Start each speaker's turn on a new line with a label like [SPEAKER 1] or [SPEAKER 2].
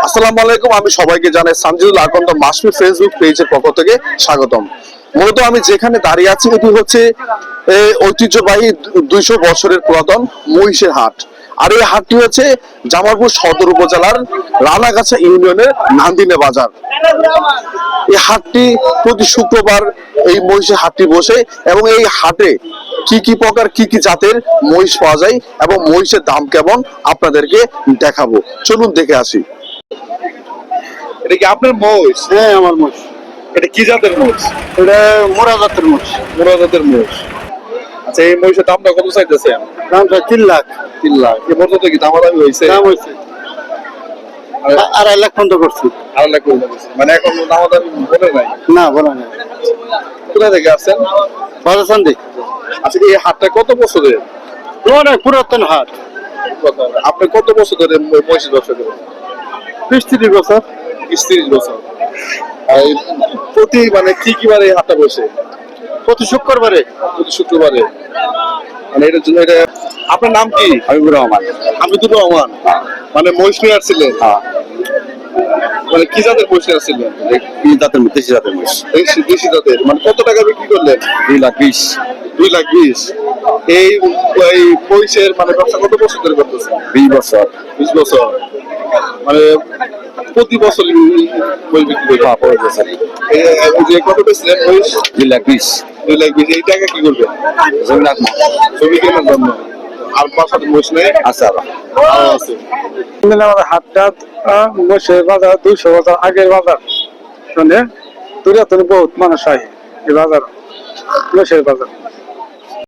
[SPEAKER 1] আসসালামু আলাইকুম, আমি সবাইকে জানাই সানজিদুল আকন্দ মাসমি ফেসবুক পেজের পক্ষ থেকে স্বাগতম। মূলত আমি যেখানে দাঁড়িয়ে আছি এটি হচ্ছে ঐতিহ্যবাহী 200 বছরের পুরাতন মহিষের হাট। আর এই হাটটি হচ্ছে জামালপুর সদর উপজেলার রানাগাছা ইউনিয়নের নান্দিনে বাজার। এই হাটটি প্রতি শুক্রবার এই মহিষের হাটটি বসে এবং এই হাটে কি কি প্রকার কি কি জাতের মহিষ পাওয়া যায় এবং মহিষের দাম কেমন আপনাদেরকে দেখাবো। চলুন দেখে আসি। এটা কি আপনার মহিষ?
[SPEAKER 2] হ্যাঁ, আমার মোষ।
[SPEAKER 1] এটা কি জাতের মহিষ?
[SPEAKER 2] এটা মোরা জাতের মোষ।
[SPEAKER 1] মোরা জাতের মহিষ। আচ্ছা, এই মহিষের দামটা কত চাইতেছেন?
[SPEAKER 2] দামটা 3 লাখ।
[SPEAKER 1] 3 লাখ। এ পর্যন্ত কি দামাদামি হয়েছে?
[SPEAKER 2] দাম হয়েছে 2.5 লাখ পর্যন্ত করছি।
[SPEAKER 1] 2.5 লাখ পর্যন্ত হয়েছে। মানে এখন দামাদামি বলে নাই?
[SPEAKER 2] না, বলা না।
[SPEAKER 1] কোথা থেকে আসছেন?
[SPEAKER 2] বাজাসান্দি।
[SPEAKER 1] আচ্ছা, এই হাটটা কত বছরের?
[SPEAKER 2] অনেক পুরাতন হাট।
[SPEAKER 1] আপনি কত বছর ধরে মহিষের ব্যবসা করেন?
[SPEAKER 2] 20-30 বছর।
[SPEAKER 1] 30 বছর। আর প্রতি মানে কি কি বারে এই হাটটা বসে?
[SPEAKER 2] প্রতি শুক্রবারে।
[SPEAKER 1] প্রতি শুক্রবারে। মানে এটার জন্য এটা আপনার নাম কি?
[SPEAKER 2] হাবিবুর রহমান।
[SPEAKER 1] হামিদুর রহমান। মানে মহিষ নিয়ে আসছিলেন?
[SPEAKER 2] হ্যাঁ।
[SPEAKER 1] মানে কি জাতের মহিষ নিয়ে আসছিলেন?
[SPEAKER 2] কি জাতের মোষ? দেশি জাতের মোষ।
[SPEAKER 1] দেশি জাতের। মানে কত টাকা বিক্রি করলেন?
[SPEAKER 2] 2,20,000।
[SPEAKER 1] 2,20,000। এই এই মহিষের মানে ব্যবসা কত বছর ধরে করতেছেন?
[SPEAKER 2] 20 বছর।
[SPEAKER 1] 20 বছর। মানে প্রতি বছর মহিষ বিক্রি করেন?
[SPEAKER 2] পরের বছর
[SPEAKER 1] এই যে কত পেয়েছিলেন মহিষ?
[SPEAKER 2] 2,20,000।
[SPEAKER 1] 2,20,000। এই টাকা কি করবেন?
[SPEAKER 2] জমি রাখবো।
[SPEAKER 1] ছবি কেনার জন্য। আর বাসাতে মহিষ নেই?
[SPEAKER 2] আচ্ছা।
[SPEAKER 1] আরো আছে।
[SPEAKER 2] আমাদের হাটটা মোষের বাজার 200 বছর আগের বাজার। মানে পুরাতন বহুত মানুষ হয় এই বাজার, মোষের বাজার।